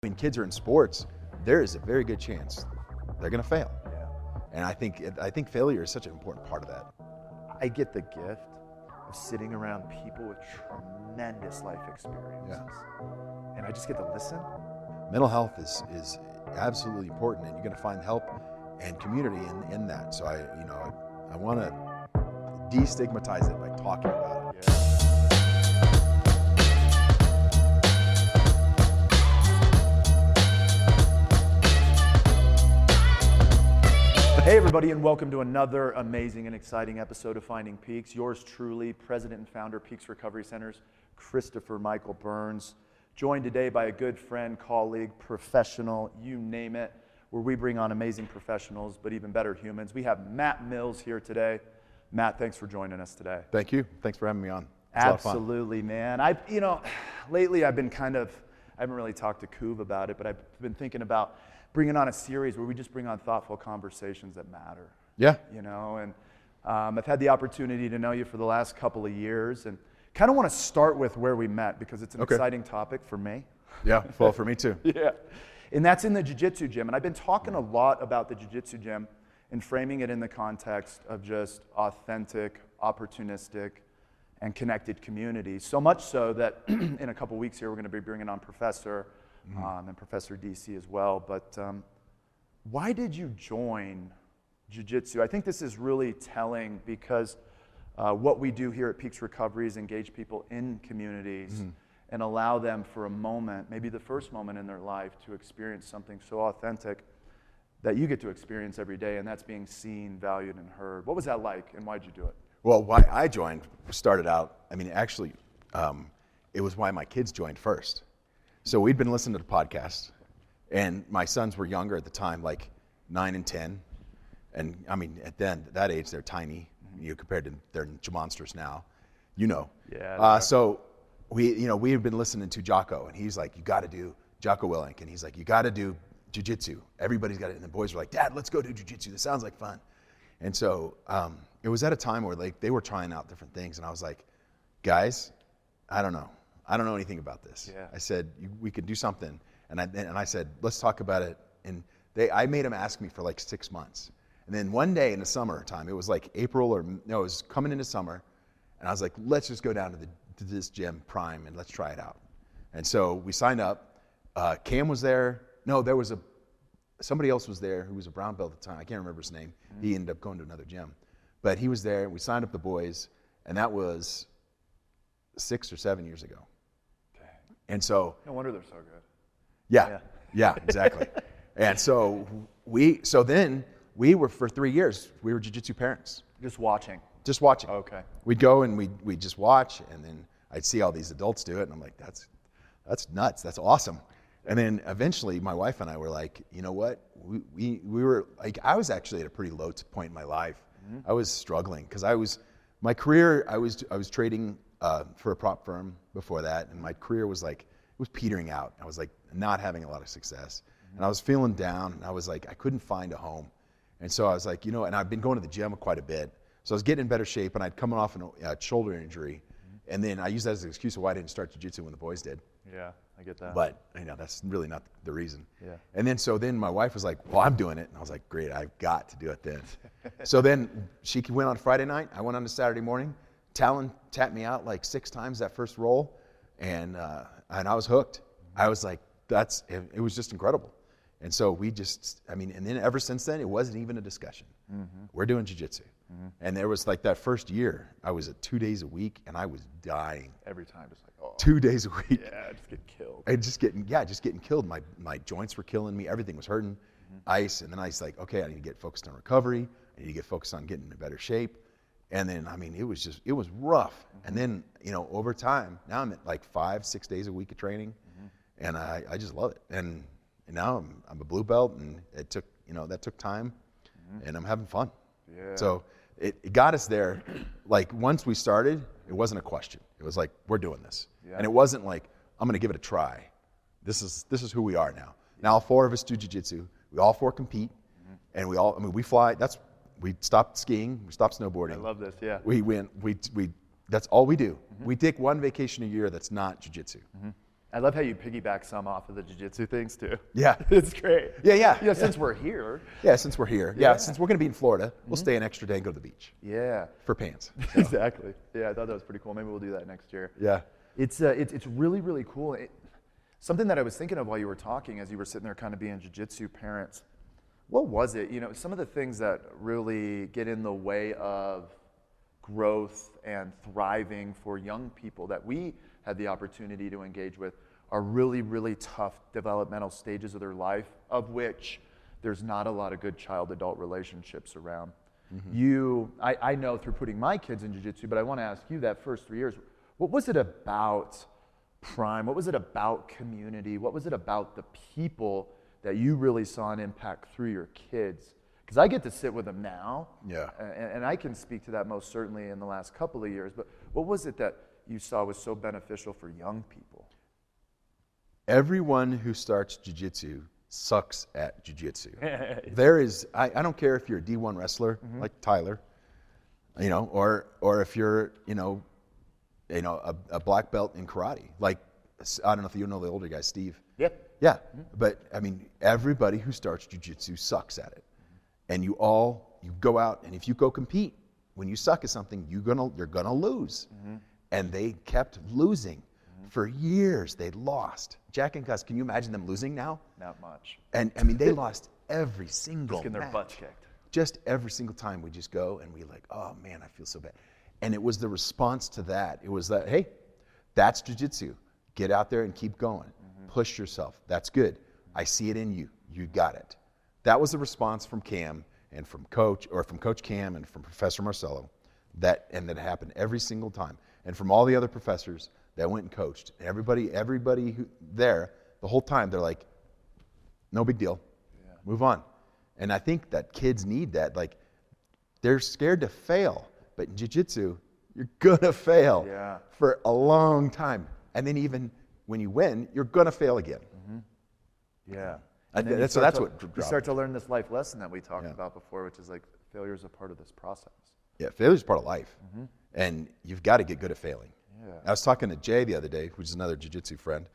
When kids are in sports, there is a very good chance they're going to fail. Yeah. And I think failure is such an important part of that. I get the gift of sitting around people with tremendous life experiences. And I just get to listen. Mental health is absolutely important, and you're going to find help and community in that. So I want to destigmatize it by talking about it. Yeah. Hey everybody, and welcome to another amazing and exciting episode of Finding Peaks. Yours truly, President and Founder, Peaks Recovery Centers, Christopher Michael Burns, joined today by a good friend, colleague, professional, you name it, where we bring on amazing professionals, but even better humans. We have Matt Mills here today. Matt, thanks for joining us today. Thank you. Thanks for having me on. It's a lot of fun. Absolutely, man. Lately I've been I haven't really talked to Kuv about it, but I've been thinking about bringing on a series where we just bring on thoughtful conversations that matter. Yeah. And I've had the opportunity to know you for the last couple of years, and kind of want to start with where we met because it's an exciting topic for me. Yeah, well, for me too. Yeah. And that's in the jiu-jitsu gym. And I've been talking a lot about the jiu-jitsu gym and framing it in the context of just authentic, opportunistic, and connected communities. So much so that in a couple weeks here, we're going to be bringing on Professor and Professor DC as well. But why did you join jiu-jitsu? I think this is really telling because what we do here at Peaks Recovery is engage people in communities and allow them for a moment, maybe the first moment in their life, to experience something so authentic that you get to experience every day, and that's being seen, valued, and heard. What was that like, and why'd you do it? Well, why I joined started out, it was why my kids joined first. So we'd been listening to the podcast, and my sons were younger at the time, like 9 and 10. And at that age, they're tiny, compared to they're monsters now, Yeah. So we had been listening to Jocko, and he's like, you got to do Jocko Willink, and he's like, you got to do jiu-jitsu. Everybody's got it, and the boys were like, Dad, let's go do jiu-jitsu. This sounds like fun. And so it was at a time where they were trying out different things, and I was like, guys, I don't know anything about this. Yeah. I said, we could do something. And I said, let's talk about it. And I made them ask me for like 6 months. And then one day in the summertime, it was like it was coming into summer. And I was like, let's just go down to this gym, Prime, and let's try it out. And so we signed up. Cam was there. No, somebody else was there who was a brown belt at the time. I can't remember his name. He ended up going to another gym. But he was there. We signed up the boys. And that was 6 or 7 years ago. And so, No wonder they're so good. Yeah, exactly. And so then we were, for 3 years, we were jiu-jitsu parents. Just watching. Just watching. Okay. We'd go and we'd just watch, and then I'd see all these adults do it, and I'm like, that's nuts. That's awesome. And then eventually my wife and I were like, you know what? We were like, I was actually at a pretty low point in my life. I was struggling because my career, I was trading for a prop firm before that, and my career was like, it was petering out. I was like not having a lot of success, and I was feeling down, and I was like, I couldn't find a home. And so I was like, and I've been going to the gym quite a bit, so I was getting in better shape, and I'd come off a shoulder injury, and then I used that as an excuse of why I didn't start jiu-jitsu when the boys did. Yeah, I get that. But that's really not the reason. Yeah. And then my wife was like, well, I'm doing it. And I was like, great, I've got to do it then. So then she went on Friday night. I went on to Saturday morning. Talon tapped me out like 6 times that first roll. And I was hooked. I was like, it was just incredible. And so and then ever since then, it wasn't even a discussion. We're doing jiu-jitsu. And there was like that first year, I was at 2 days a week, and I was dying. Every time, just like, oh. 2 days a week. Yeah, just get killed. Just getting killed. My joints were killing me. Everything was hurting. Ice. And then I was like, okay, I need to get focused on recovery. I need to get focused on getting in better shape. And then, it was rough. And then, over time, now I'm at like 5-6 days a week of training, and I just love it. And now I'm a blue belt, and it took, that took time, and I'm having fun. Yeah. So it got us there. Like once we started, it wasn't a question. It was like, we're doing this. Yeah. And it wasn't like, I'm going to give it a try. This is who we are now. Now all 4 of us do jiu-jitsu. We all 4 compete, and we fly. We stopped skiing. We stopped snowboarding. I love this. Yeah. We that's all we do. We take 1 vacation a year that's not jiu-jitsu. I love how you piggyback some off of the jiu-jitsu things too. Yeah. It's great. Yeah. Since we're here. Yeah, since we're here. Yeah, since we're going to be in Florida, we'll stay an extra day and go to the beach Yeah. for pants. Exactly. Yeah, I thought that was pretty cool. Maybe we'll do that next year. Yeah. It's really, really cool. Something that I was thinking of while you were talking, as you were sitting there kind of being jiu-jitsu parents, what was it? You know, some of the things that really get in the way of growth and thriving for young people that we had the opportunity to engage with are really, really tough developmental stages of their life, of which there's not a lot of good child-adult relationships around. I know through putting my kids in jiu-jitsu, but I want to ask you that first 3 years, what was it about Prime? What was it about community? What was it about the people that you really saw an impact through your kids? Because I get to sit with them now, and I can speak to that most certainly in the last couple of years, but what was it that you saw was so beneficial for young people? Everyone who starts jiu-jitsu sucks at jiu-jitsu. There is, I don't care if you're a D1 wrestler like Tyler, you know, or if you're, a black belt in karate. Like, I don't know if you know the older guy, Steve. Yep. Yeah, but I mean, everybody who starts jiu-jitsu sucks at it. And you go out, and if you go compete, when you suck at something, you're gonna lose. And they kept losing. For years, they lost. Jack and Gus, can you imagine them losing now? Not much. And I mean, they lost every single Just getting their match. butts kicked. Just every single time we just go and we like, oh man, I feel so bad. And it was the response to that. It was that, hey, that's jiu-jitsu. Get out there and keep going. Push yourself. That's good. I see it in you. You got it. That was the response from Cam and from Coach Cam and from Professor Marcelo. That happened every single time. And from all the other professors that went and coached. Everybody who there, the whole time, they're like, no big deal. Move on. And I think that kids need that. Like, they're scared to fail. But in jiu-jitsu, you're going to fail for a long time. And then even when you win, you're going to fail again. Yeah. So that's what you start to learn this life lesson that we talked about before, which is like failure is a part of this process. Yeah, failure is part of life. And you've got to get good at failing. I was talking to Jay the other day, which is another jiu-jitsu friend,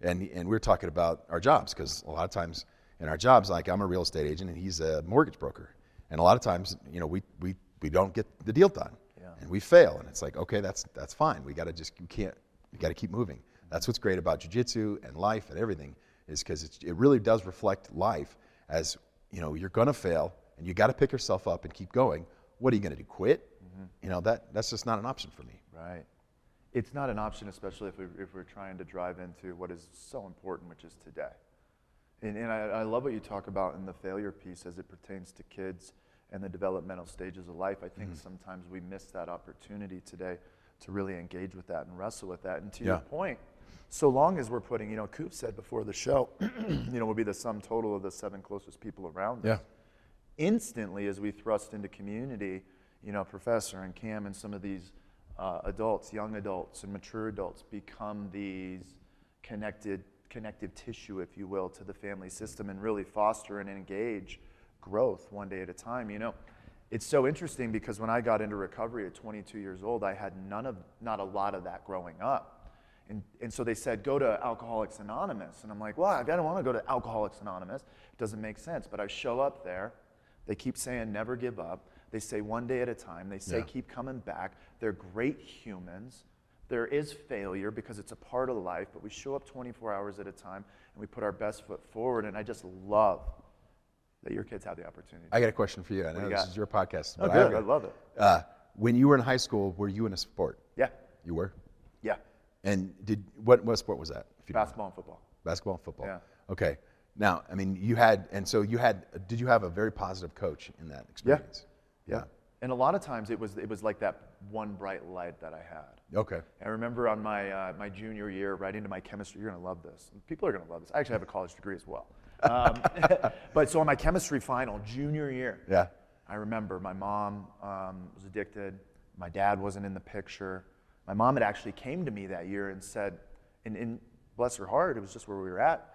and we were talking about our jobs, because a lot of times in our jobs, like I'm a real estate agent and he's a mortgage broker, and a lot of times, we don't get the deal done, and we fail, and it's like, okay, that's fine. We got to keep moving. That's what's great about jiu-jitsu and life and everything, is because it really does reflect life. As you're gonna fail, and you got to pick yourself up and keep going. What are you gonna do? Quit? That's just not an option for me. Right. It's not an option, especially if we're trying to drive into what is so important, which is today. And I love what you talk about in the failure piece as it pertains to kids and the developmental stages of life. I think sometimes we miss that opportunity today to really engage with that and wrestle with that. And to your point, so long as we're putting, Coop said before the show, we'll be the sum total of the 7 closest people around us. Instantly, as we thrust into community, Professor and Cam and some of these adults, young adults and mature adults become these connective tissue, if you will, to the family system, and really foster and engage growth one day at a time. It's so interesting because when I got into recovery at 22 years old, I had not a lot of that growing up. And so they said, go to Alcoholics Anonymous. And I'm like, well, I don't want to go to Alcoholics Anonymous. It doesn't make sense. But I show up there. They keep saying, never give up. They say one day at a time. They say, keep coming back. They're great humans. There is failure because it's a part of life, but we show up 24 hours at a time and we put our best foot forward. And I just love that your kids have the opportunity. I got a question for you. I know this is your podcast. Oh, good. I love it. When you were in high school, were you in a sport? Yeah. You were? Yeah. And what sport was that? Basketball and football. Basketball and football. Yeah. Okay. Now, I mean, did you have a very positive coach in that experience? Yeah. And a lot of times it was like that one bright light that I had. Okay. I remember on my junior year, right into my chemistry, you're going to love this. People are going to love this. I actually have a college degree as well. But so on my chemistry final, junior year, I remember my mom was addicted. My dad wasn't in the picture. My mom had actually came to me that year and said, and bless her heart, it was just where we were at.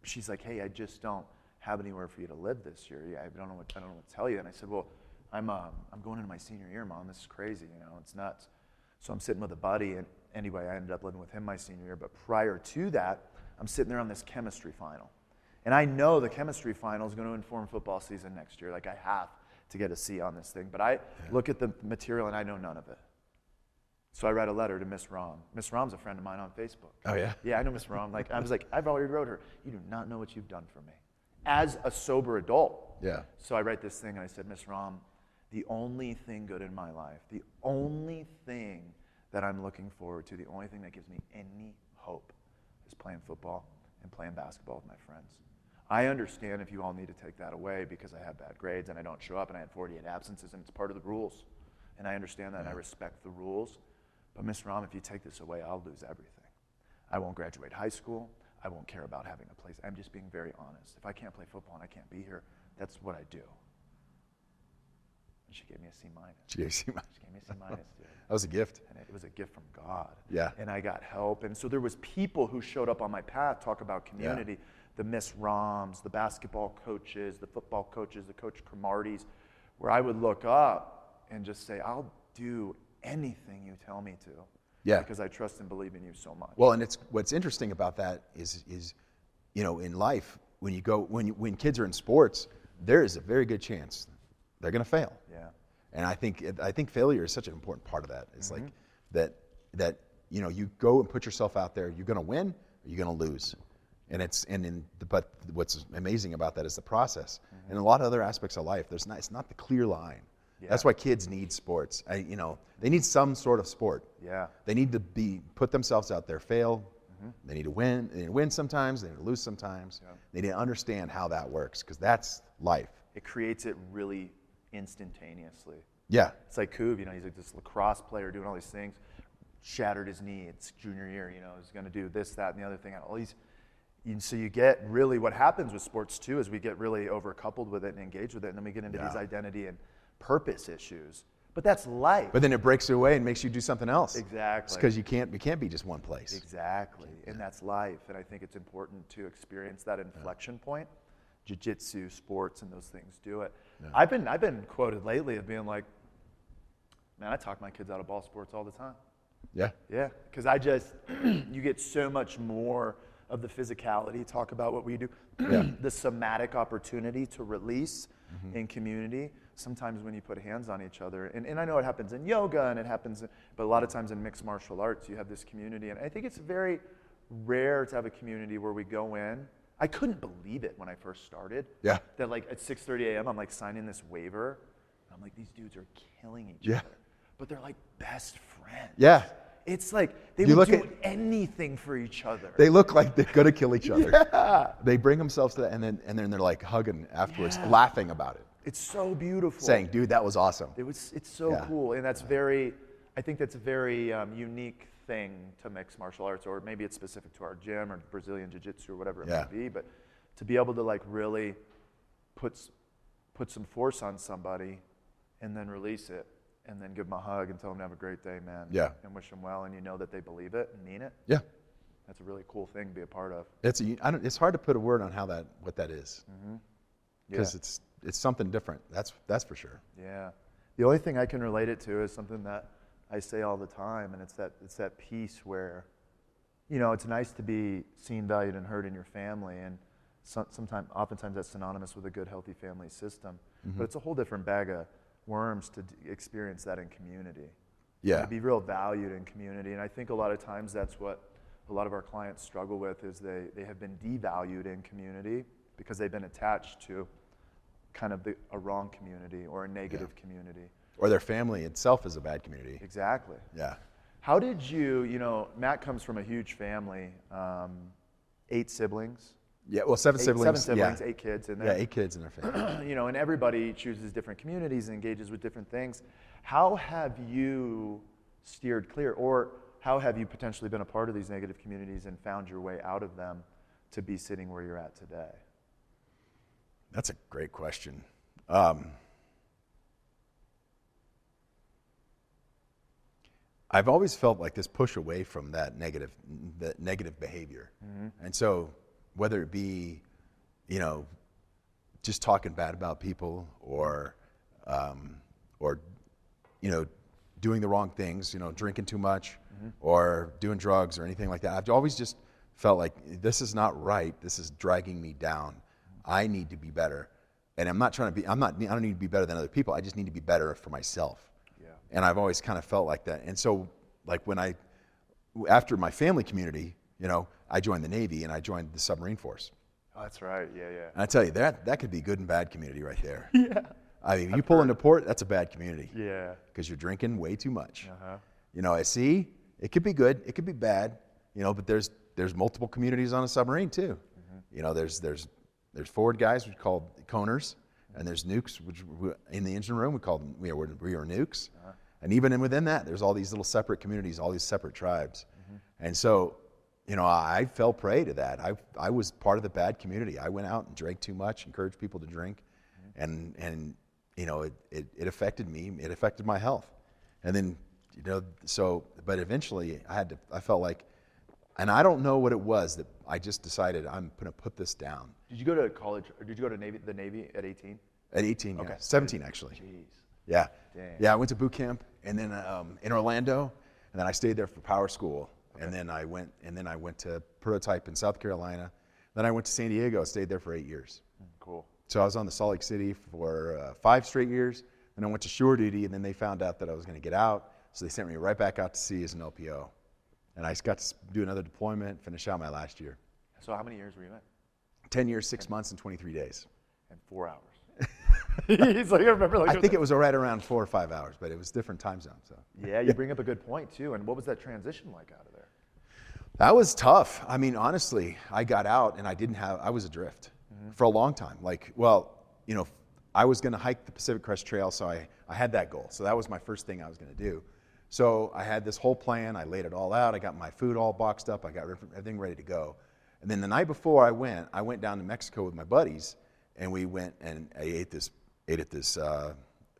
She's like, hey, I just don't have anywhere for you to live this year. I don't know what to tell you. And I said, well, I'm going into my senior year, Mom. This is crazy. It's nuts. So I'm sitting with a buddy, and anyway, I ended up living with him my senior year. But prior to that, I'm sitting there on this chemistry final. And I know the chemistry final is going to inform football season next year. Like, I have to get a C on this thing. But I look at the material, and I know none of it. So I write a letter to Miss Rom. Miss Rom's a friend of mine on Facebook. Oh, yeah? Yeah, I know Miss Rom. Like, I was like, I've already wrote her. You do not know what you've done for me. As a sober adult. Yeah. So I write this thing, and I said, Miss Rom, the only thing good in my life, the only thing that I'm looking forward to, the only thing that gives me any hope is playing football and playing basketball with my friends. I understand if you all need to take that away because I have bad grades and I don't show up and I had 48 absences and it's part of the rules. And I understand that and I respect the rules. But Miss Rom, if you take this away, I'll lose everything. I won't graduate high school. I won't care about having a place. I'm just being very honest. If I can't play football and I can't be here, that's what I do. And she gave me a C minus. She gave you a C minus. She gave me a C minus, dude. That was a gift. And it was a gift from God. Yeah. And I got help. And so there was people who showed up on my path, talk about community, the Miss Roms, the basketball coaches, the football coaches, the Coach Cromarties, where I would look up and just say, I'll do anything you tell me to. Yeah. Because I trust and believe in you so much. Well, and it's what's interesting about that is in life, when kids are in sports, there is a very good chance they're going to fail. Yeah. And I think failure is such an important part of that. It's like that you go and put yourself out there. You're going to win or you're going to lose. But what's amazing about that is the process. And a lot of other aspects of life, it's not the clear line. Yeah. That's why kids need sports. They need some sort of sport. Yeah. They need to put themselves out there, fail. They need to win. They need to win sometimes. They need to lose sometimes. Yeah. They need to understand how that works because that's life. It creates it really instantaneously. Yeah. It's like Kuv, he's like this lacrosse player doing all these things, shattered his knee. It's junior year, he's going to do this, that, and the other thing. All these. So you get really, what happens with sports too is we get really overcoupled with it and engaged with it, and then we get into these identity and purpose issues. But that's life. But then it breaks you away and makes you do something else. Exactly. Because you can't be just one place. Exactly. And that's life. And I think it's important to experience that inflection point. Jiu-jitsu, sports, and those things do it. Yeah. I've been quoted lately of being like, man, I talk my kids out of ball sports all the time. Yeah. Yeah. Because you get so much more of the physicality, talk about what we do, the somatic opportunity to release in community. Sometimes when you put hands on each other, and I know it happens in yoga and it happens, but a lot of times in mixed martial arts, you have this community. And I think it's very rare to have a community where we go in. I couldn't believe it when I first started. Yeah. That like at 6:30 a.m. I'm like signing this waiver. I'm like, these dudes are killing each other. But they're like best friends. Yeah. It's like they would do anything for each other. They look like they're gonna kill each other. Yeah. They bring themselves to that, and then they're like hugging afterwards, laughing about it. It's so beautiful. Saying, dude, that was awesome. It's so cool, and that's I think that's a very unique thing to mixed martial arts, or maybe it's specific to our gym or Brazilian Jiu-Jitsu or whatever it might be, but to be able to like really put some force on somebody and then release it and then give them a hug and tell them to have a great day, man. Yeah. And wish them well, and you know that they believe it and mean it. Yeah. That's a really cool thing to be a part of. It's hard to put a word on what that is. Because it's something different. That's for sure. Yeah. The only thing I can relate it to is something that I say all the time, and it's that piece where, it's nice to be seen, valued, and heard in your family, and oftentimes that's synonymous with a good, healthy family system. But it's a whole different bag of worms to experience that in community. Yeah. To be real valued in community, and I think a lot of times that's what a lot of our clients struggle with is they have been devalued in community because they've been attached to kind of a wrong community or a negative community. Or their family itself is a bad community. Exactly. Yeah. How did Matt comes from a huge family, 8 siblings. Yeah, well, 7 siblings. 7 siblings, 8 kids in there. Yeah, 8 kids in their family. And everybody chooses different communities and engages with different things. How have you steered clear, or how have you potentially been a part of these negative communities and found your way out of them to be sitting where you're at today? That's a great question. I've always felt like this push away from that negative behavior. And so whether it be, just talking bad about people or doing the wrong things, drinking too much or doing drugs or anything like that. I've always just felt like this is not right. This is dragging me down. I need to be better. And I don't need to be better than other people. I just need to be better for myself. Yeah. And I've always kind of felt like that. And so like after my family community, I joined the Navy and I joined the submarine force. Oh, that's right. Yeah. And I tell you, that could be good and bad community right there. Yeah. I mean, you pull into port, that's a bad community. Yeah. Because you're drinking way too much. Uh-huh. At sea, it could be good, it could be bad, but there's multiple communities on a submarine too. There's forward guys, which are called coners, and there's nukes, which in the engine room we were nukes. Uh-huh. And even within that, there's all these little separate communities, all these separate tribes. And so, I fell prey to that. I was part of the bad community. I went out and drank too much, encouraged people to drink, and it affected me. It affected my health. And then, but eventually I felt like, and I don't know what it was that I just decided I'm going to put this down. Did you go to college, or did you go to the Navy at 18? At 18, Okay. yeah. 17 actually. Jeez. Yeah. Dang. Yeah, I went to boot camp and then in Orlando, and then I stayed there for power school. Okay. And then I went to Prototype in South Carolina. Then I went to San Diego, stayed there for 8 years. Cool. So I was on the Salt Lake City for 5 straight years. Then I went to shore duty, and then they found out that I was going to get out. So they sent me right back out to sea as an LPO. And I just got to do another deployment, finish out my last year. So how many years were you in? 10 years, 6 months, and 23 days. And 4 hours. He's like, I remember. I think it was right around 4 or 5 hours, but it was different time zones. So. Yeah, you bring up a good point too. And what was that transition like out of there? That was tough. I mean, honestly, I got out and I was adrift for a long time. I was going to hike the Pacific Crest Trail, so I had that goal. So that was my first thing I was going to do. So I had this whole plan. I laid it all out. I got my food all boxed up. I got everything ready to go. And then the night before I went down to Mexico with my buddies, and we went and I ate at this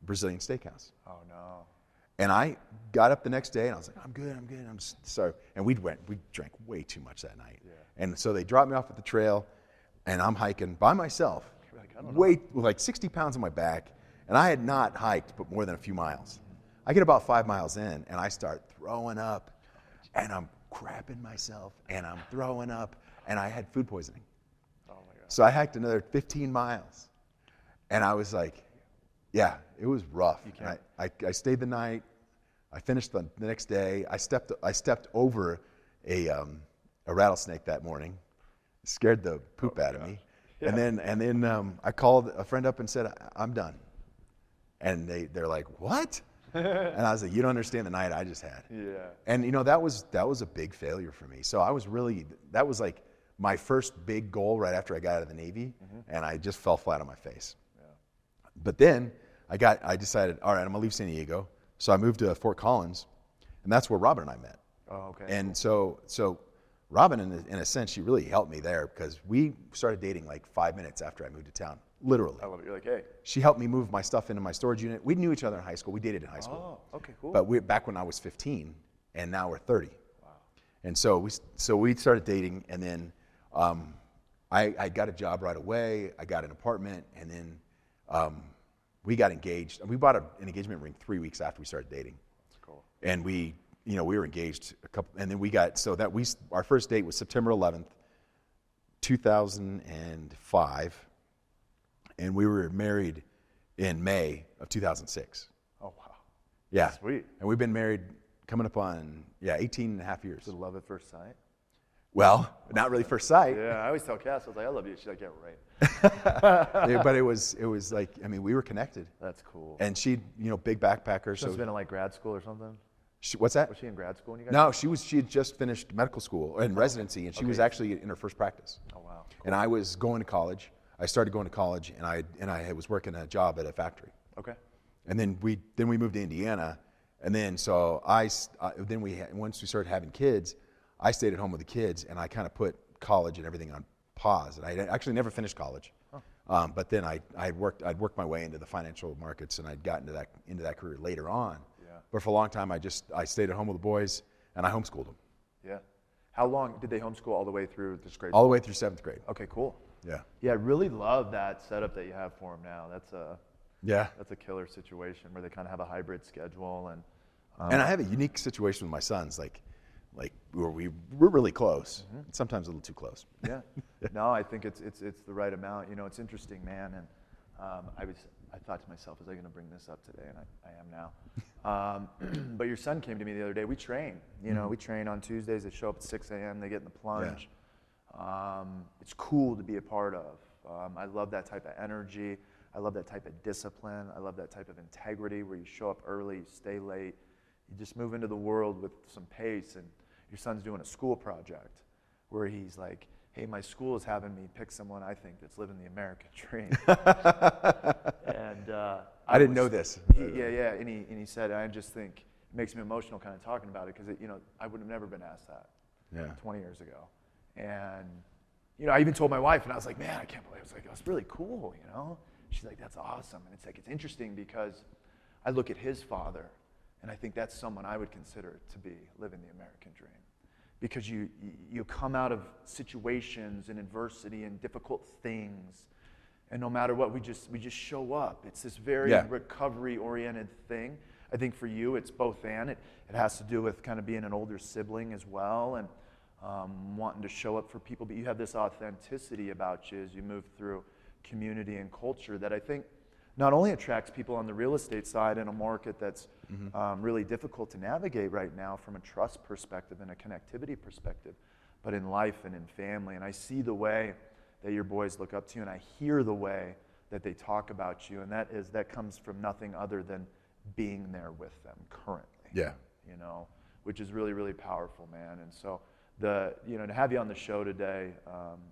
Brazilian steakhouse. Oh no. And I got up the next day and I was like, I'm good. I'm sorry. And we drank way too much that night. Yeah. And so they dropped me off at the trail, and I'm hiking by myself, with like 60 pounds on my back, and I had not hiked but more than a few miles. I get about 5 miles in, and I start throwing up, and I'm crapping myself, and I'm throwing up, and I had food poisoning. Oh my God. So I hiked another 15 miles, and I was like, yeah, it was rough. I stayed the night. I finished the next day. I stepped over a rattlesnake that morning. It scared the poop out of me. Yeah. And then I called a friend up and said, I'm done. And they're like, what? And I was like, you don't understand the night I just had. Yeah. And that was a big failure for me. So that was like my first big goal right after I got out of the Navy, and I just fell flat on my face. Yeah. But then I decided, all right, I'm gonna leave San Diego. So I moved to Fort Collins, and that's where Robin and I met. Oh, okay. And so Robin, in a sense, she really helped me there because we started dating like 5 minutes after I moved to town, literally. I love it. You're like, hey. She helped me move my stuff into my storage unit. We knew each other in high school. We dated in high school. Oh, okay, cool. But back when I was 15, and now we're 30. Wow. And so we started dating, and then I got a job right away. I got an apartment, and then we got engaged. We bought an engagement ring 3 weeks after we started dating. That's cool. And we were engaged and then our first date was September 11th, 2005, and we were married in May of 2006. Oh, wow. Yeah. Sweet. And we've been married coming up on, 18 and a half years. Is it love at first sight? Well, not really first sight. Yeah, I always tell Cass, I was like, I love you. She's like, yeah, right. Yeah, but it was like, we were connected. That's cool. And she, big backpacker. She's been in like grad school or something? What's that? Was she in grad school when you guys? No, she had just finished medical school and residency, and she was actually in her first practice. Oh, wow. Cool. And I was going to college. I started going to college, and I was working a job at a factory. Okay. And then we moved to Indiana, and then so once we started having kids, I stayed at home with the kids, and I kind of put college and everything on pause. And I actually never finished college, but then I'd worked my way into the financial markets, and I'd gotten into that career later on. Yeah. But for a long time, I stayed at home with the boys, and I homeschooled them. Yeah. How long did they homeschool all the way through this grade? All the way through 7th grade. Okay, cool. Yeah. Yeah, I really love that setup that you have for them now. That's a killer situation where they kind of have a hybrid schedule, and And I have a unique situation with my sons, like where we're really close, sometimes a little too close. Yeah. No, I think it's the right amount. You know, it's interesting, man. And I thought to myself, is I going to bring this up today? And I am now. But your son came to me the other day. We train. You know, we train on Tuesdays. They show up at 6 a.m. They get in the plunge. It's cool to be a part of. I love that type of energy. I love that type of discipline. I love that type of integrity where you show up early, you stay late. You just move into the world with some pace. And your son's doing a school project where he's like, hey, my school is having me pick someone I think that's living the American dream. And I didn't know this. Yeah. And he said, I just think it makes me emotional kind of talking about it because, I would have never been asked that 20 years ago. And, I even told my wife, and I was like, man, I can't believe it. I was like, that's really cool, She's like, that's awesome. And it's interesting because I look at his father, and I think that's someone I would consider to be living the American dream. Because you come out of situations and adversity and difficult things, and no matter what, we just show up. It's this very recovery-oriented thing. I think for you, it's both and. It has to do with kind of being an older sibling as well, and wanting to show up for people. But you have this authenticity about you as you move through community and culture that I think not only attracts people on the real estate side in a market that's really difficult to navigate right now from a trust perspective and a connectivity perspective, but in life and in family. And I see the way that your boys look up to you, and I hear the way that they talk about you, and that comes from nothing other than being there with them currently. Yeah. Which is really, really powerful, man. And so to have you on the show today,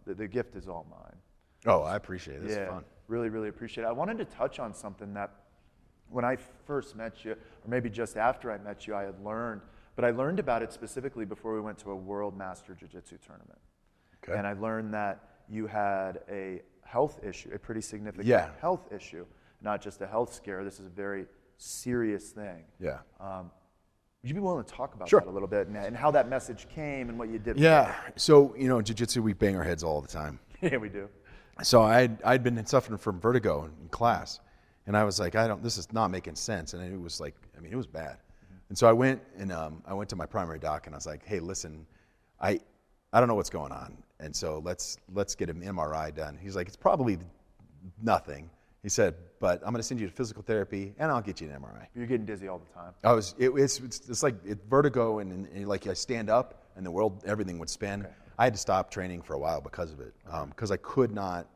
the gift is all mine. Oh, I appreciate it. This is fun. Really, really appreciate it. I wanted to touch on something that when I first met you, or maybe just after I met you, I had learned, but I learned about it specifically before we went to a World Master Jiu-Jitsu tournament. Okay. And I learned that you had a health issue, a pretty significant health issue, not just a health scare. This is a very serious thing. Yeah. Would you be willing to talk about Sure. that a little bit and how that message came and what you did? Yeah. So, in jiu-jitsu, we bang our heads all the time. Yeah, we do. So I'd been suffering from vertigo in class, and I was like, this is not making sense. And it was like, it was bad. And so I went to my primary doc, and I was like, hey, listen, I don't know what's going on, and so let's get an MRI done. He's like, it's probably nothing. He said, but I'm going to send you to physical therapy, and I'll get you an MRI. You're getting dizzy all the time. It's like vertigo, and like I stand up, and everything would spin. Okay. I had to stop training for a while because of it, because I could not.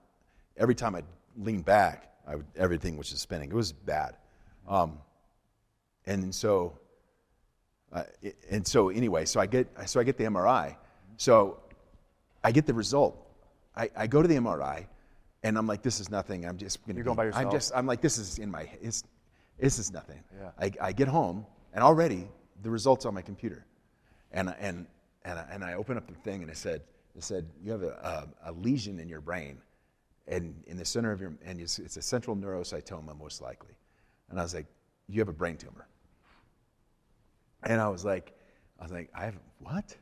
Every time I leaned back, everything was just spinning. It was bad, and so anyway, so I get the MRI. So I get the result. I go to the MRI, and I'm like, this is nothing. I'm just going to. You're going by yourself. I'm like, this is this is nothing. Yeah. I get home, and already the results on my computer, and I open up the thing, and it said you have a lesion in your brain, and in the center of it's a central neurocytoma most likely. And I was like, you have a brain tumor. And I was like, I have what?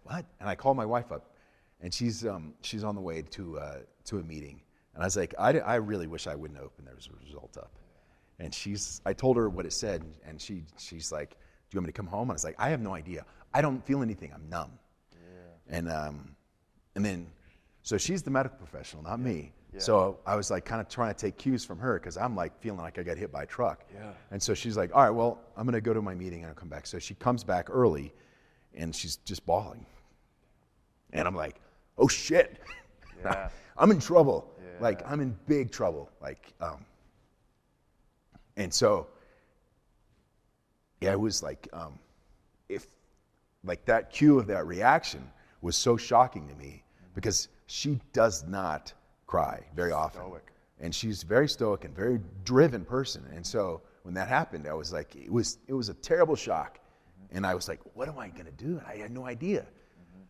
What? And I called my wife up, and she's on the way to a meeting. And I was like, I really wish I wouldn't open those results up. And I told her what it said, and she's like, do you want me to come home? And I was like, I have no idea. I don't feel anything. I'm numb. Yeah. And then, so she's the medical professional, not me. Yeah. So I was like kind of trying to take cues from her because I'm like feeling like I got hit by a truck. Yeah. And so she's like, all right, well, I'm going to go to my meeting and I'll come back. So she comes back early, and she's just bawling. And I'm like, oh shit. Yeah. I'm in trouble. Yeah. Like I'm in big trouble. And so, yeah, it was like, if like that cue of that reaction was so shocking to me because she does not cry very often. Stoic. And she's very stoic and very driven person. And so when that happened, I was like, it was a terrible shock. Mm-hmm. And I was like, what am I going to do? I had no idea. Mm-hmm.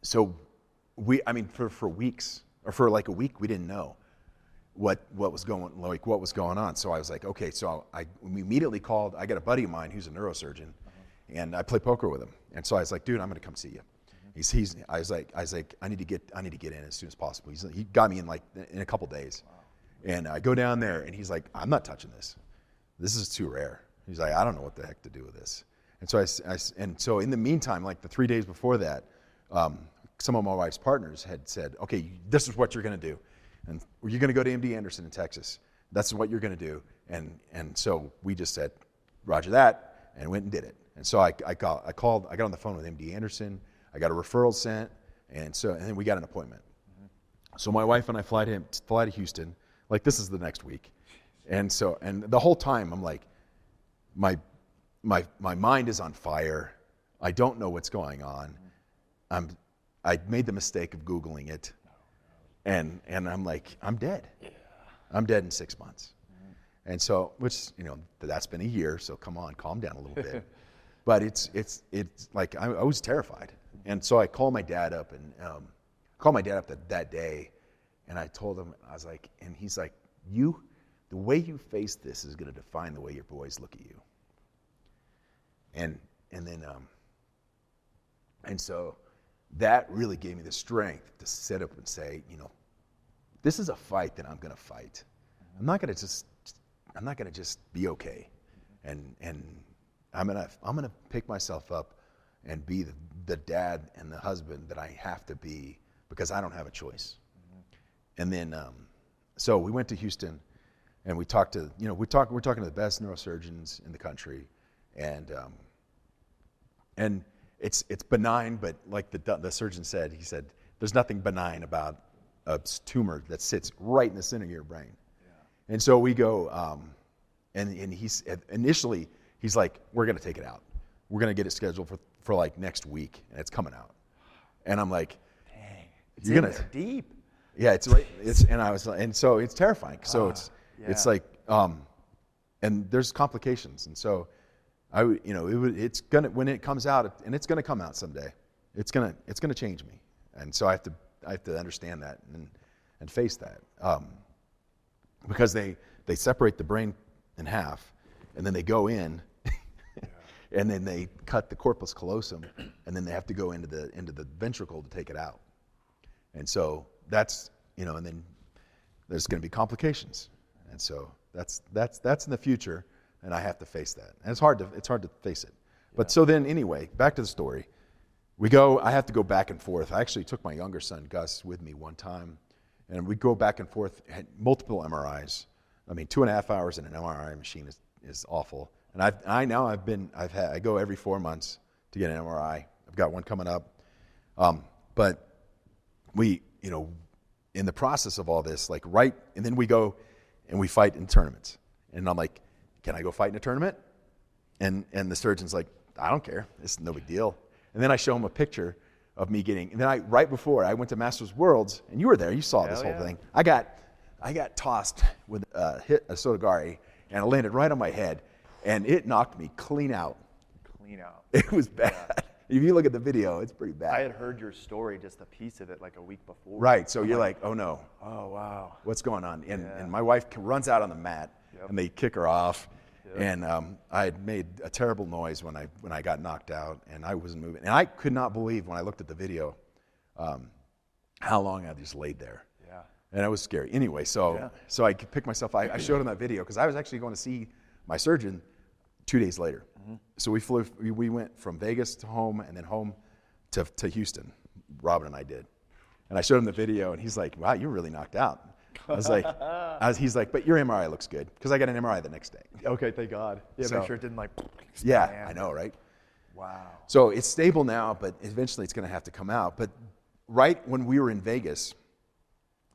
So for weeks, or for like a week, we didn't know what was going on. So I was like, okay. So we immediately called. I got a buddy of mine who's a neurosurgeon, and I play poker with him. And so I was like, dude, I'm going to come see you. I was like, I need to get in as soon as possible. He got me in a couple days. Wow. And I go down there, and he's like, I'm not touching this. this is too rare. He's like, I don't know what the heck to do with this. And so and so in the meantime, like the 3 days before that, some of my wife's partners had said, okay, this is what you're going to do. And you're going to go to MD Anderson in Texas. That's what you're going to do. And so we just said, roger that, and went and did it. And so I got on the phone with MD Anderson. I got a referral sent, and then we got an appointment. So my wife and I fly to Houston. Like, this is the next week. And the whole time I'm like, my mind is on fire. I don't know what's going on. I made the mistake of Googling it. And I'm like, I'm dead. Yeah. I'm dead in 6 months. And so, which, that's been a year, so come on, calm down a little bit. But it's like, I was terrified. And so I called my dad up that day, and I told him, I was like, and he's like, the way you face this is going to define the way your boys look at you. And so that really gave me the strength to sit up and say, this is a fight that I'm going to fight. I'm not going to just be okay. And I'm going to pick myself up and be the dad and the husband that I have to be, because I don't have a choice. And then, so we went to Houston, and we're talking to the best neurosurgeons in the country, and it's benign, but like the surgeon said, he said, there's nothing benign about a tumor that sits right in the center of your brain. Yeah. And so we go, and initially he's like, we're going to take it out. We're going to get it scheduled for like next week, and it's coming out. And I'm like, dang, it's in there deep. Yeah, it's right. And so it's terrifying. So it's like, and there's complications. And so it's gonna, when it comes out, and it's gonna come out someday, it's gonna change me. And so I have to understand that and face that, because they separate the brain in half, and then they go in, and then they cut the corpus callosum, and then they have to go into the ventricle to take it out. And so that's, and then there's going to be complications. And so that's in the future, and I have to face that. And it's hard to face it. But so then anyway, back to the story. I have to go back and forth. I actually took my younger son, Gus, with me one time, and we go back and forth, had multiple MRIs. I mean, 2.5 hours in an MRI machine is awful. And I go every 4 months to get an MRI. I've got one coming up. But we, in the process of all this, and then we go and we fight in tournaments. And I'm like, can I go fight in a tournament? And the surgeon's like, I don't care. It's no big deal. And then I show him a picture of me and then right before I went to Masters Worlds, and you were there, you saw this whole thing. I got tossed with a Sotogari, and it landed right on my head, and it knocked me clean out. It was bad. Yeah. If you look at the video, it's pretty bad. I had heard your story, just a piece of it, like a week before. Right, so you're like, oh no. Oh, wow. What's going on? And my wife runs out on the mat, and they kick her off. Yep. And I had made a terrible noise when I got knocked out, and I wasn't moving. And I could not believe when I looked at the video how long I just laid there. Yeah. And it was scary. Anyway, so I could pick myself. I showed him that video because I was actually going to see my surgeon 2 days later. Mm-hmm. So we went from Vegas to home, and then home to Houston. Robin and I did. And I showed him the video, and he's like, wow, you're really knocked out. I was like, he's like, but your MRI looks good, because I got an MRI the next day. Okay, thank God. Yeah, make sure it didn't Yeah, I know, right? Wow. So it's stable now, but eventually it's going to have to come out. But right when we were in Vegas,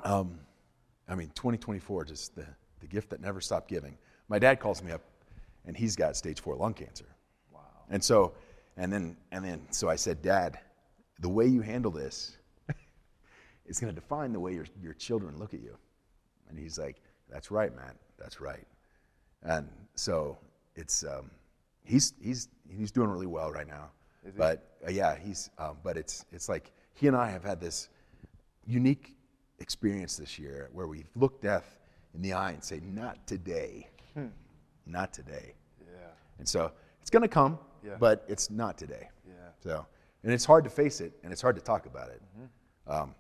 2024, just the gift that never stopped giving. My dad calls me up, and he's got stage 4 lung cancer. Wow. And so I said, Dad, the way you handle this is going to define the way your children look at you. And he's like, that's right, Matt. That's right. And so it's he's doing really well right now. Is he? But but it's like he and I have had this unique experience this year where we've looked death in the eye and say, not today. Not today. Yeah. And so it's going to come, but it's not today. Yeah. So, and it's hard to face it, and it's hard to talk about it. Mm-hmm.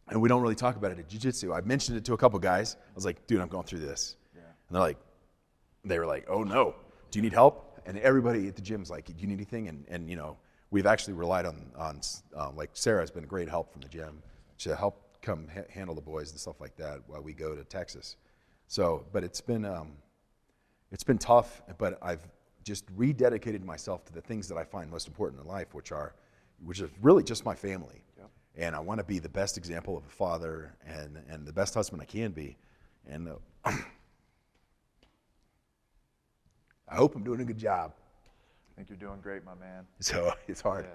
And we don't really talk about it at jiu-jitsu. I've mentioned it to a couple guys. I was like, dude, I'm going through this. Yeah. And they're like, they were like, oh no, do you need help? And everybody at the gym's like, do you need anything? And you know, we've actually relied on like Sarah has been a great help from the gym to help come handle the boys and stuff like that while we go to Texas. So, but it's been tough, but I've just rededicated myself to the things that I find most important in life, which is really just my family. Yep. And I want to be the best example of a father and the best husband I can be. And I hope I'm doing a good job. I think you're doing great, my man. So it's hard.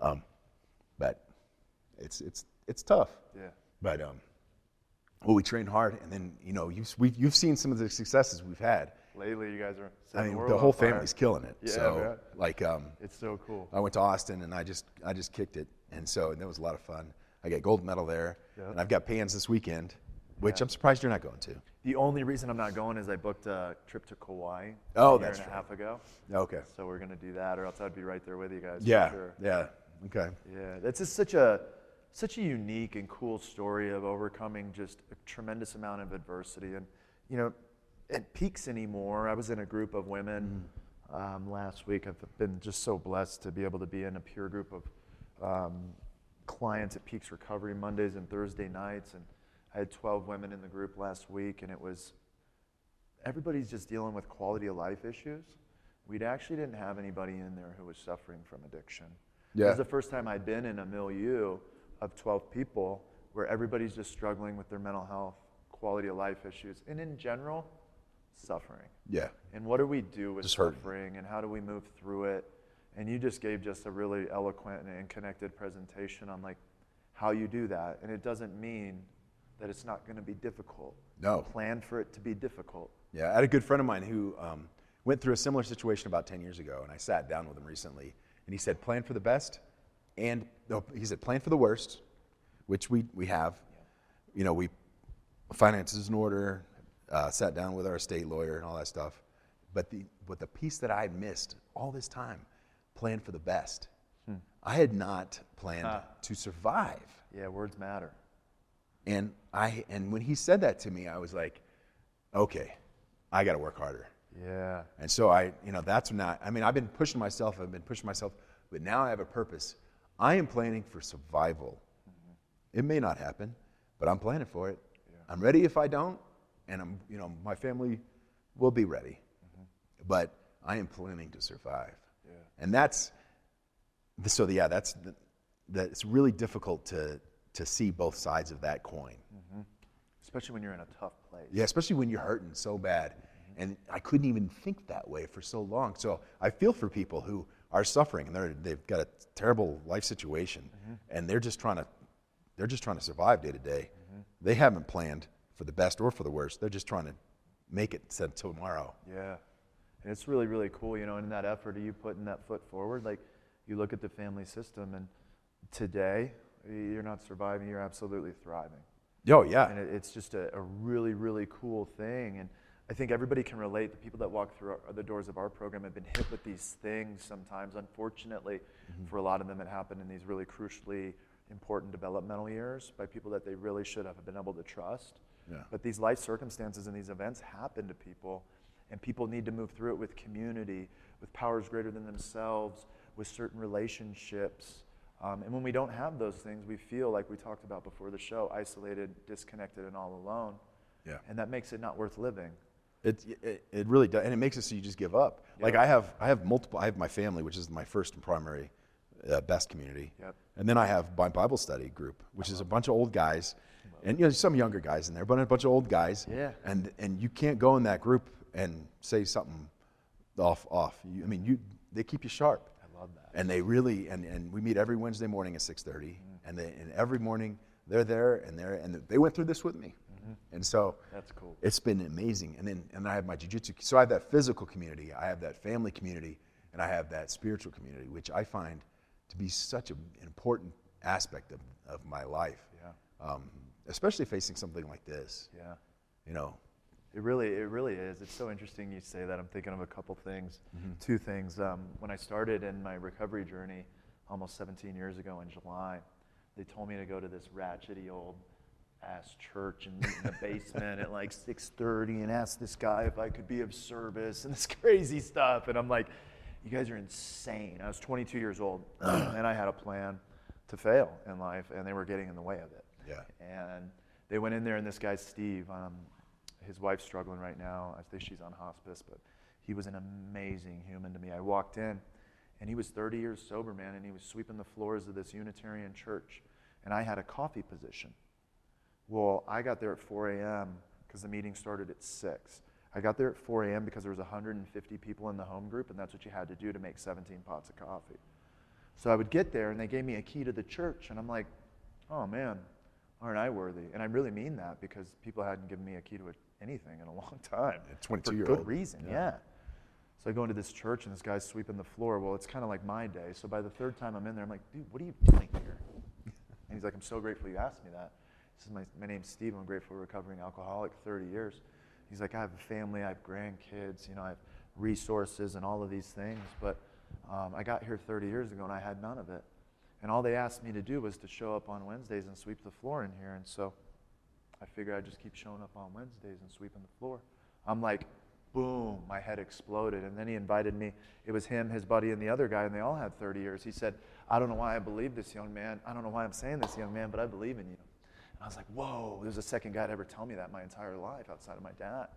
Yeah. But it's tough. Yeah. But well, we train hard, and then you know you've seen some of the successes we've had. Lately, you guys are. I mean, the whole family's killing it. Yeah, so man. like It's so cool. I went to Austin and I just kicked it, and so that was a lot of fun. I got gold medal there, and I've got Pans this weekend, which I'm surprised you're not going to. The only reason I'm not going is I booked a trip to Kauai Oh, a year that's and a right. half ago. Okay. So we're gonna do that, or else I'd be right there with you guys. Yeah. For sure. Yeah. Okay. Yeah, that's just such a unique and cool story of overcoming just a tremendous amount of adversity. And you know, at Peaks anymore, I was in a group of women last week. I've been just so blessed to be able to be in a peer group of clients at Peaks Recovery Mondays and Thursday nights. And I had 12 women in the group last week, and everybody's just dealing with quality of life issues. We actually didn't have anybody in there who was suffering from addiction. Yeah. It was the first time I'd been in a milieu of 12 people where everybody's just struggling with their mental health, quality of life issues, and in general, suffering. Yeah. And what do we do with Just hurting. suffering, and how do we move through it? And you just gave just a really eloquent and connected presentation on like how you do that. And it doesn't mean that it's not going to be difficult. No. Plan for it to be difficult. Yeah. I had a good friend of mine who went through a similar situation about 10 years ago, and I sat down with him recently, and he said, plan for the best, and he said, plan for the worst, which we have. Yeah. You know, we finances in order, sat down with our estate lawyer and all that stuff. But the piece that I missed all this time, plan for the best. I had not planned to survive. Yeah, words matter. And when he said that to me, I was like, okay, I got to work harder. Yeah. And so that's not, I mean, I've been pushing myself, but now I have a purpose. I am planning for survival. Mm-hmm. It may not happen, but I'm planning for it. Yeah. I'm ready if I don't, and my family will be ready. Mm-hmm. But I am planning to survive. Yeah. And that's it's really difficult to see both sides of that coin. Mm-hmm. Especially when you're in a tough place. Yeah, especially when you're hurting so bad. Mm-hmm. And I couldn't even think that way for so long. So I feel for people who are suffering and they've got a terrible life situation, mm-hmm. and they're just trying to survive day to day. Mm-hmm. They haven't planned for the best or for the worst. They're just trying to make it to tomorrow. Yeah. And it's really, really cool, and in that effort of you putting that foot forward, like you look at the family system, and today you're not surviving, you're absolutely thriving. Oh, yeah. And it's just a really, really cool thing. And I think everybody can relate. The people that walk through the doors of our program have been hit with these things sometimes. Unfortunately, mm-hmm. for a lot of them, it happened in these really crucially important developmental years by people that they really should have been able to trust. Yeah. But these life circumstances and these events happen to people, and people need to move through it with community, with powers greater than themselves, with certain relationships. And when we don't have those things, we feel, like we talked about before the show, isolated, disconnected, and all alone. Yeah. And that makes it not worth living. It really does, and it makes it so you just give up. Yep. Like I have my family, which is my first and primary best community. Yep. And then I have my Bible study group, which is a bunch of old guys, and some younger guys in there, but a bunch of old guys. Yeah. And you can't go in that group and say something off. They keep you sharp. I love that. And they really, and we meet every Wednesday morning at 6:30, and every morning they're there, and they went through this with me. And so that's cool. It's been amazing. And I have my jiu-jitsu. So I have that physical community, I have that family community, and I have that spiritual community, which I find to be such an important aspect of my life. Yeah. Especially facing something like this. Yeah. It really is. It's so interesting you say that. I'm thinking of a couple things, mm-hmm. Two things. When I started in my recovery journey almost 17 years ago in July, they told me to go to this ratchety old ass church and meet in the basement at like 6:30 and ask this guy if I could be of service and this crazy stuff. And I'm like, you guys are insane. I was 22 years old and I had a plan to fail in life, and they were getting in the way of it. Yeah. And they went in there, and this guy, Steve, his wife's struggling right now. I think she's on hospice, but he was an amazing human to me. I walked in, and he was 30 years sober, man, and he was sweeping the floors of this Unitarian church. And I had a coffee position. Well, I got there at 4 a.m. because the meeting started at 6. I got there at 4 a.m. because there was 150 people in the home group, and that's what you had to do to make 17 pots of coffee. So I would get there, and they gave me a key to the church, and I'm like, oh, man, aren't I worthy? And I really mean that, because people hadn't given me a key to anything in a long time. A 22-year-old. For good reason, yeah. So I go into this church, and this guy's sweeping the floor. Well, it's kind of like my day. So by the third time I'm in there, I'm like, dude, what are you doing here? And he's like, I'm so grateful you asked me that. He says, my name's Steve. I'm grateful, recovering alcoholic, 30 years. He's like, I have a family, I have grandkids, I have resources and all of these things, but I got here 30 years ago and I had none of it. And all they asked me to do was to show up on Wednesdays and sweep the floor in here. And so I figured I'd just keep showing up on Wednesdays and sweeping the floor. I'm like, boom, my head exploded. And then he invited me. It was him, his buddy, and the other guy, and they all had 30 years. He said, I don't know why I believe this, young man. I don't know why I'm saying this, young man, but I believe in you. I was like, whoa, there's a second guy to ever tell me that my entire life outside of my dad.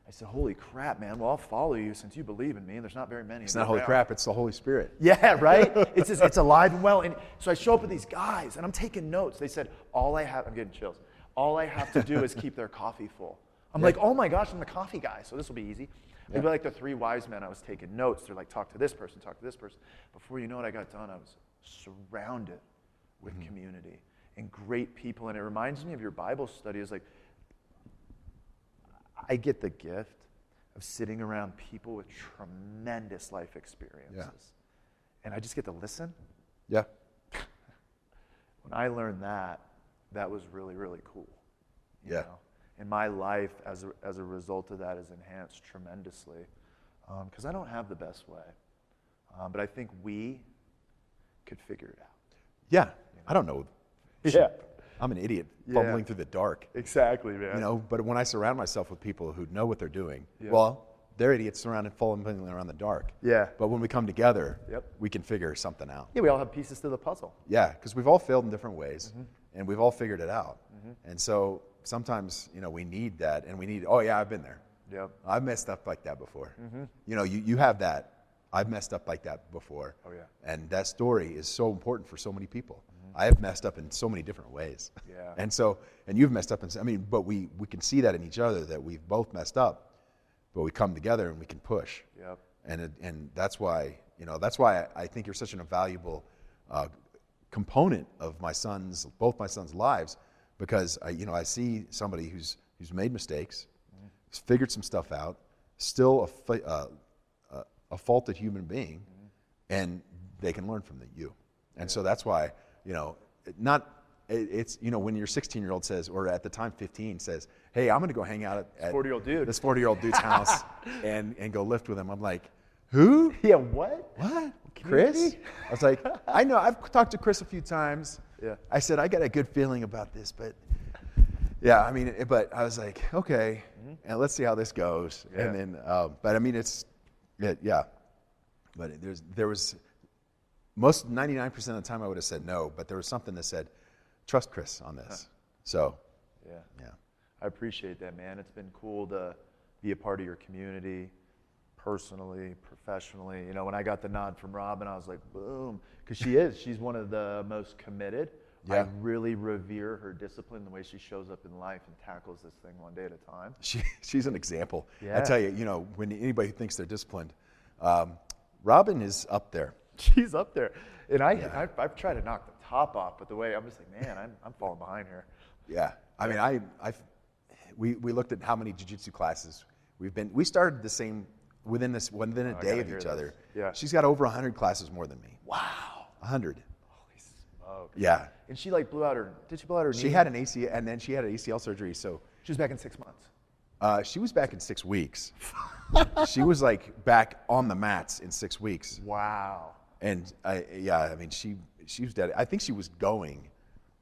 I said, holy crap, man. Well, I'll follow you since you believe in me, and there's not very many. It's not holy crap, it's the Holy Spirit. Yeah, right? It's alive and well. And so I show up with these guys, and I'm taking notes. They said, I'm getting chills. All I have to do is keep their coffee full. I'm like, oh my gosh, I'm the coffee guy, so this will be easy. It'd be like the 3 wise men. I was taking notes. They're like, talk to this person, talk to this person. Before you know it, I got done. I was surrounded with community and great people. And it reminds me of your Bible study. It's like, I get the gift of sitting around people with tremendous life experiences. Yeah. And I just get to listen. Yeah. When I learned that, that was really, really cool. You Yeah. know? And my life as a result of that is enhanced tremendously, because I don't have the best way. But I think we could figure it out. Yeah. I don't know. Yeah. I'm an idiot Yeah. fumbling through the dark. Exactly, man. But when I surround myself with people who know what they're doing, Yeah. well, they're idiots surrounded, fumbling around the dark. Yeah. But when we come together, Yep. we can figure something out. Yeah, we all have pieces to the puzzle. Yeah, because we've all failed in different ways, and we've all figured it out. And so sometimes, we need that, and we need, oh yeah, I've been there. Yep. I've messed up like that before. You have that. I've messed up like that before. Oh, yeah. And that story is so important for so many people. I have messed up in so many different ways. Yeah. And you've messed up but we can see that in each other, that we've both messed up, but we come together and we can push. Yep. And that's why, I think you're such an invaluable component of both my sons' lives, because I see somebody who's made mistakes, who's figured some stuff out, still a faulted human being, and they can learn from you. And so that's why, it's when your 16-year-old says, or at the time 15, says, hey, I'm going to go hang out at 40-year-old dude. this 40-year-old dude's house and go lift with him. I'm like, who? Yeah, what? What? Chris? I was like, I know, I've talked to Chris a few times. Yeah. I said, I got a good feeling about this, but yeah, but I was like, okay, and let's see how this goes. Yeah. And then, but yeah. But there was, most 99% of the time I would have said no, but there was something that said, trust Chris on this. So, yeah. I appreciate that, man. It's been cool to be a part of your community, personally, professionally. When I got the nod from Robin, I was like, boom, because she's one of the most committed. Yeah. I really revere her discipline, the way she shows up in life and tackles this thing one day at a time. She's an example. Yeah. I tell you, when anybody thinks they're disciplined, Robin is up there. She's up there. And I've tried to knock the top off, but the way I'm just like, man, I'm falling behind here. Yeah. I mean, we looked at how many jiu-jitsu classes we started the same within a day of each other. Yeah. She's got over 100 classes more than me. Wow. 100. Holy smoke. Yeah. And she did she blow out her knee? She had an ACL, and then she had an ACL surgery, so. She was back in 6 months. She was back in 6 weeks. She was back on the mats in 6 weeks. Wow. And she was dead. I think she was going,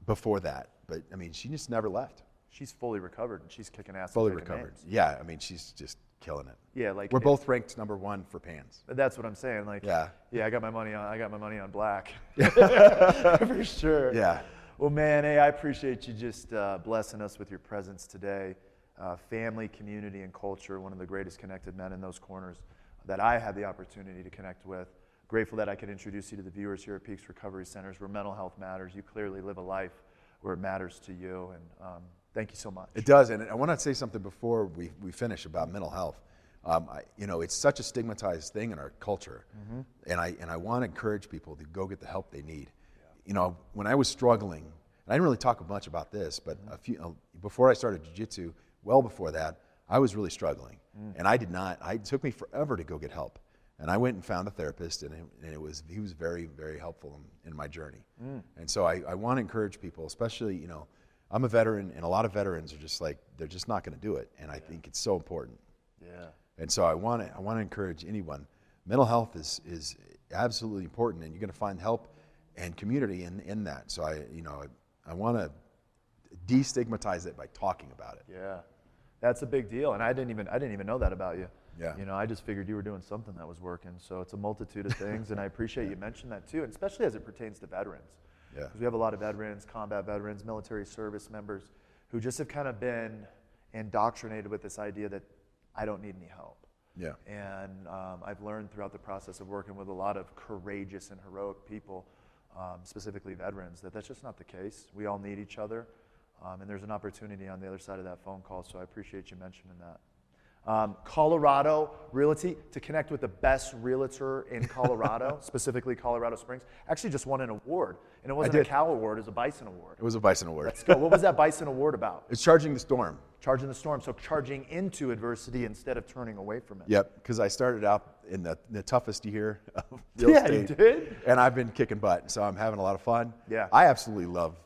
before that. But I mean, she just never left. She's fully recovered and she's kicking ass. and Fully taking recovered. names. Yeah, I mean, she's just killing it. Yeah, like We're both ranked #1 for pans. That's what I'm saying. Like, Yeah. I got my money on black, for sure. Yeah. Well, man, hey, I appreciate you just blessing us with your presence today. Family, community, and culture. One of the greatest connected men in those corners that I had the opportunity to connect with. Grateful that I could introduce you to the viewers here at Peaks Recovery Centers, where mental health matters. You clearly live a life where it matters to you, and thank you so much. It does, and I want to say something before we finish about mental health. It's such a stigmatized thing in our culture, and I want to encourage people to go get the help they need. Yeah. When I was struggling, and I didn't really talk much about this, but before I started jiu-jitsu, well before that, I was really struggling, and it took me forever to go get help. And I went and found a therapist, and he was very, very helpful in my journey. And so I want to encourage people, especially, I'm a veteran, and a lot of veterans are just like, they're just not going to do it. And I think it's so important. Yeah. And so I want to encourage anyone. Mental health is absolutely important, and you're going to find help and community in that. So I want to destigmatize it by talking about it. Yeah. That's a big deal, and I didn't even know that about you. Yeah. I just figured you were doing something that was working. So it's a multitude of things, and I appreciate you mentioning that too, and especially as it pertains to veterans. Yeah. Because we have a lot of veterans, combat veterans, military service members, who just have kind of been indoctrinated with this idea that I don't need any help. Yeah. And I've learned throughout the process of working with a lot of courageous and heroic people, specifically veterans, that's just not the case. We all need each other, and there's an opportunity on the other side of that phone call, so I appreciate you mentioning that. Colorado Realty, to connect with the best realtor in Colorado, specifically Colorado Springs, actually just won an award. And it wasn't a Cal Award, it was a Bison Award. It was a Bison Award. Let's go. What was that Bison Award about? It's charging the storm. Charging the storm, so charging into adversity instead of turning away from it. Yep, because I started out in the toughest year of real Yeah, estate. you did? And I've been kicking butt, so I'm having a lot of fun. Yeah. I absolutely love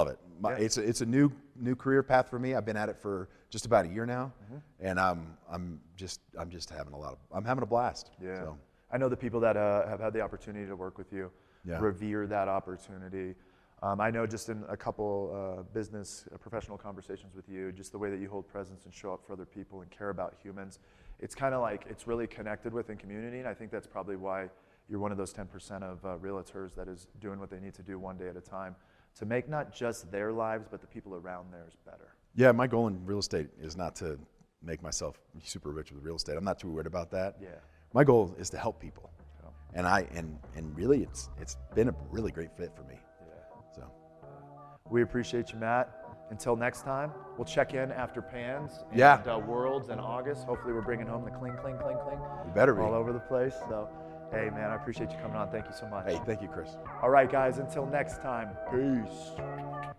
it. Yeah. It's a new career path for me. I've been at it for just about a year now, and I'm just having a blast. Yeah. So, I know the people that have had the opportunity to work with you revere that opportunity. I know just in a couple business professional conversations with you, just the way that you hold presence and show up for other people and care about humans, it's kind of like it's really connected with in community, and I think that's probably why you're one of those 10% of realtors that is doing what they need to do one day at a time to make not just their lives, but the people around theirs better. yeah, my goal in real estate is not to make myself super rich with real estate. I'm not too worried about that. Yeah. My goal is to help people, and really it's been a really great fit for me. Yeah. So. We appreciate you, Matt. Until next time, we'll check in after Pans and Yeah. Worlds in August. Hopefully we're bringing home the cling, cling, cling, cling. You better be. All over the place. So, hey, man, I appreciate you coming on. Thank you so much. Hey, thank you, Chris. All right, guys, until next time, peace.